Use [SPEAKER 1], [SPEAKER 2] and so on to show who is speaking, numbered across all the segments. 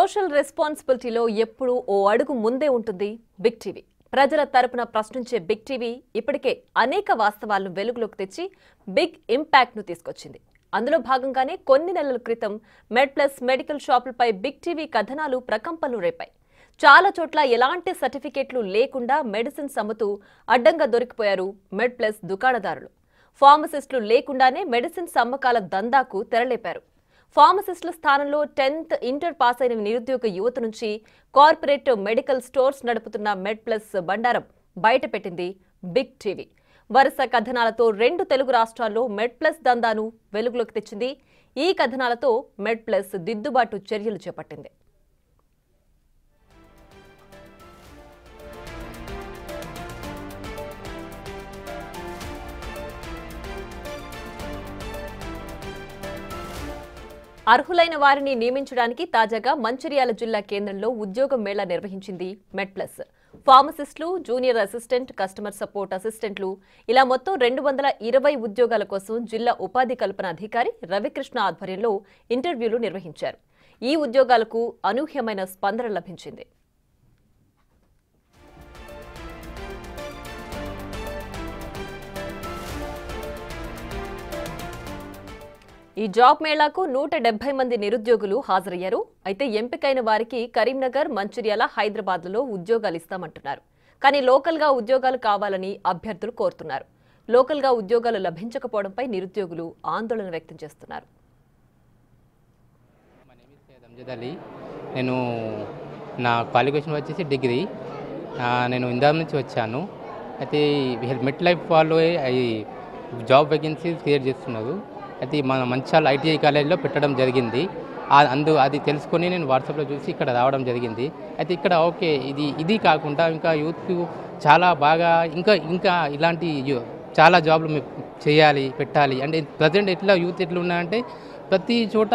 [SPEAKER 1] Social రెస్పాన్సిబిలిటీలో ఎప్పుడూ ఓ అడుగు ముందే ఉంటుంది బిగ్ టీవీ. ప్రజల తరపున ప్రశ్నించే బిగ్ టీవీ ఇప్పటికే అనేక వాస్తవాలను వెలుగులోకి తెచ్చి బిగ్ ఇంపాక్ట్ ను తీసుకొచ్చింది. అందులో భాగంగానే కొన్ని నెలల క్రితం మెడ్ప్లస్ మెడికల్ షాపులపై బిగ్ టీవీ కథనాలు ప్రకంపనలు రేపాయి. చాలా చోట్ల ఎలాంటి సర్టిఫికెట్లు లేకుండా మెడిసిన్స్ అమ్ముతూ అడ్డంగా దొరికిపోయారు మెడ్ప్లస్ దుకాణదారులు. ఫార్మసిస్టులు లేకుండానే మెడిసిన్స్ అమ్మకాల దందాకు తెరలేపారు. ఫార్మసిస్టుల స్థానంలో 10th ఇంటర్ పాస్ అయిన నిరుద్యోగ యువత నుంచి కార్పొరేట్ మెడికల్ స్టోర్స్ నడుపుతున్న మెడ్ప్లస్ బండారం బయటపెట్టింది బిగ్ టీవీ. వరుస కథనాలతో 2 తెలుగు రాష్ట్రాల్లో మెడ్ప్లస్ దందాను వెలుగులోకి తెచ్చింది. ఈ కథనాలతో మెడ్ప్లస్ దిద్దుబాటు చర్యలు చేపట్టింది. అర్హులైన వారిని నియమించడానికి తాజాగా మంచిర్యాల జిల్లా కేంద్రంలో ఉద్యోగ మేళా నిర్వహించింది మెడ్ప్లస్. ఫార్మసిస్టులు, జూనియర్ అసిస్టెంట్, కస్టమర్ సపోర్ట్ అసిస్టెంట్లు ఇలా మొత్తం 220 ఉద్యోగాల కోసం జిల్లా ఉపాధి కల్పన అధికారి రవికృష్ణ ఆధ్వర్యంలో ఇంటర్వ్యూలు నిర్వహించారు. ఈ ఉద్యోగాలకు అనూహ్యమైన స్పందన లభించింది. ఈ జాబ్ మేళాకు 170 మంది నిరుద్యోగులు హాజరయ్యారు. అయితే ఎంపికైన వారికి కరీంనగర్, మంచిర్యాల, హైదరాబాద్లలో ఉద్యోగాలు ఇస్తామంటున్నారు. కానీ లోకల్గా ఉద్యోగాలు కావాలని అభ్యర్థులు కోరుతున్నారు. లోకల్గా ఉద్యోగాలు లభించకపోవడంపై నిరుద్యోగులు ఆందోళన వ్యక్తం చేస్తున్నారు.
[SPEAKER 2] నేను నా క్వాలిఫికేషన్ వచ్చేసి డిగ్రీ. నేను ఇందాక నుంచి వచ్చాను. అయితే మెట్ లైఫ్ వాళ్ళు జాబ్ వేకెన్సీస్ క్రియేట్ చేస్తున్నారు. అయితే మన మంచిర్యాల ఐటీఐ కాలేజ్లో పెట్టడం జరిగింది. అది తెలుసుకొని నేను వాట్సాప్లో చూసి ఇక్కడ రావడం జరిగింది. అయితే ఇక్కడ ఓకే ఇది కాకుండా ఇంకా యూత్కు చాలా బాగా ఇంకా ఇలాంటి చాలా జాబ్లు చేయాలి, పెట్టాలి. అంటే ప్రజెంట్ యూత్ ఎట్లా ఉన్నాయంటే ప్రతి చోట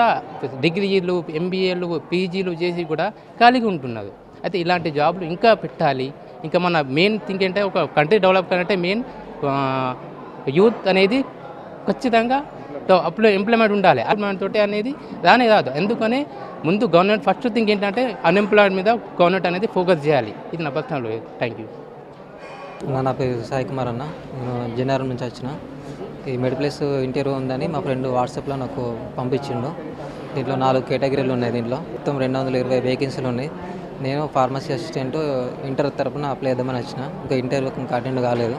[SPEAKER 2] డిగ్రీలు, ఎంబీఏలు, పీజీలు చేసి కూడా ఖాళీగా ఉంటున్నారు. అయితే ఇలాంటి జాబ్లు ఇంకా పెట్టాలి. ఇంకా మన మెయిన్ థింక్ అంటే ఒక కంట్రీ డెవలప్ కావాలంటే మెయిన్ యూత్ అనేది ఖచ్చితంగా అప్పుడు ఎంప్లాయ్మెంట్ ఉండాలి. ఎంప్లాయ్మెంట్ తోటి అనేది రానే రాదు. ఎందుకనే ముందు గవర్నమెంట్ ఫస్ట్ థింగ్ ఏంటంటే అన్ఎంప్లాయ్మెంట్ మీద గవర్నమెంట్ అనేది ఫోకస్ చేయాలి. ఇది నా పర్సనల్. Thank you.
[SPEAKER 3] నా పేరు సాయి కుమార్ అన్న. నేను జనవరం నుంచి వచ్చిన. ఈ మెడ్ప్లస్ ఇంటర్వ్యూ ఉందని మా ఫ్రెండ్ వాట్సాప్లో నాకు పంపించిండు. దీంట్లో 4 కేటగిరీలు ఉన్నాయి. దీంట్లో మొత్తం 220 వేకెన్సీలు ఉన్నాయి. నేను ఫార్మసీ అసిస్టెంట్ ఇంటర్ తరపున అప్లై చేద్దామని వచ్చిన. ఇంకా ఇంటర్వ్యూకి ఇంకా అటెండ్ కాలేదు.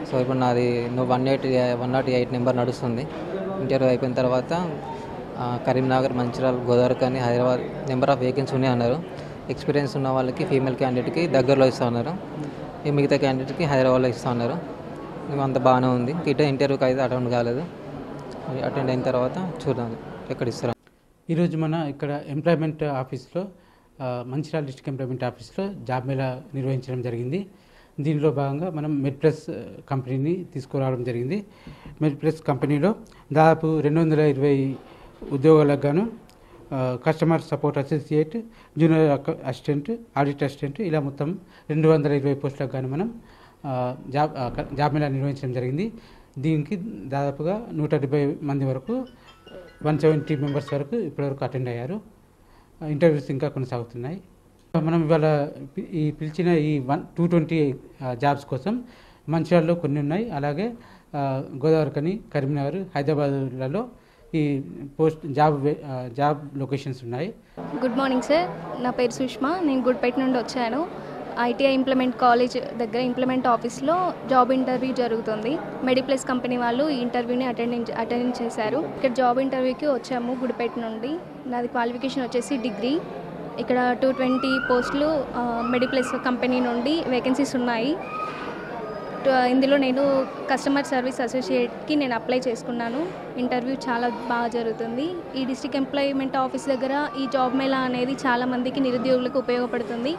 [SPEAKER 3] సో ఇప్పుడు నాది 108 నెంబర్ నడుస్తుంది. ఇంటర్వ్యూ అయిపోయిన తర్వాత కరీంనగర్, మంచిర్యాల, గోదావరి కానీ హైదరాబాద్ నెంబర్ ఆఫ్ వేకెన్సీ ఉన్నాయి అన్నారు. ఎక్స్పీరియన్స్ ఉన్న వాళ్ళకి ఫీమేల్ క్యాండిడేట్కి దగ్గరలో ఇస్తా ఉన్నారు. ఈ మిగతా క్యాండిడేట్కి హైదరాబాద్లో ఇస్తా ఉన్నారు. అంత బాగానే ఉంది. ఇంటర్వ్యూకి అయితే అటెండ్ కాలేదు. అటెండ్ అయిన తర్వాత చూడాలి ఎక్కడ ఇస్తారు.
[SPEAKER 4] ఈరోజు మన ఇక్కడ ఎంప్లాయ్మెంట్ ఆఫీస్లో మంచిర్యాల డిస్ట్రిక్ట్ ఎంప్లాయ్మెంట్ ఆఫీస్లో జాబ్ మేళా నిర్వహించడం జరిగింది. దీనిలో భాగంగా మనం మెడ్ప్లస్ కంపెనీని తీసుకురావడం జరిగింది. మెడ్ప్లస్ కంపెనీలో దాదాపు 220 ఉద్యోగాలకు గాను customer support associate, junior assistant, audit assistant ఇలా మొత్తం 220 పోస్టులకు గాను మనం జాబ్ మేళా నిర్వహించడం జరిగింది. దీనికి దాదాపుగా 170 మంది వరకు 170 మెంబర్స్ వరకు ఇప్పటివరకు అటెండ్ అయ్యారు. ఇంటర్వ్యూస్ ఇంకా కొనసాగుతున్నాయి. మనం ఇవాళ పిలిచిన ఈ 220 జాబ్స్ కోసం మంచిర్యాలలో కొన్ని ఉన్నాయి. అలాగే గోదావరి కని, కరీంనగర్, హైదరాబాద్లలో ఈ జాబ్ లొకేషన్స్ ఉన్నాయి.
[SPEAKER 5] Good morning sir. నా పేరు సుష్మా. నేను గుడ్పేట నుండి వచ్చాను. ఐటీఐ ఇంప్లిమెంట్ కాలేజ్ దగ్గర ఇంప్లిమెంట్ ఆఫీస్లో జాబ్ ఇంటర్వ్యూ జరుగుతుంది. మెడిప్లస్ కంపెనీ వాళ్ళు ఈ ఇంటర్వ్యూని అటెండ్ చేశారు. ఇక్కడ జాబ్ ఇంటర్వ్యూకి వచ్చాము గుడిపేట నుండి. నాది క్వాలిఫికేషన్ వచ్చేసి డిగ్రీ. ఇక్కడ 220 పోస్టులు మెడిప్లస్ కంపెనీ నుండి వేకెన్సీస్ ఉన్నాయి. ఇందులో నేను కస్టమర్ సర్వీస్ అసోసియేట్కి నేను అప్లై చేసుకున్నాను. ఇంటర్వ్యూ చాలా బాగా జరుగుతుంది. ఈ డిస్ట్రిక్ట్ ఎంప్లాయ్మెంట్ ఆఫీస్ దగ్గర ఈ జాబ్ మేళా అనేది చాలా మందికి నిరుద్యోగులకు ఉపయోగపడుతుంది.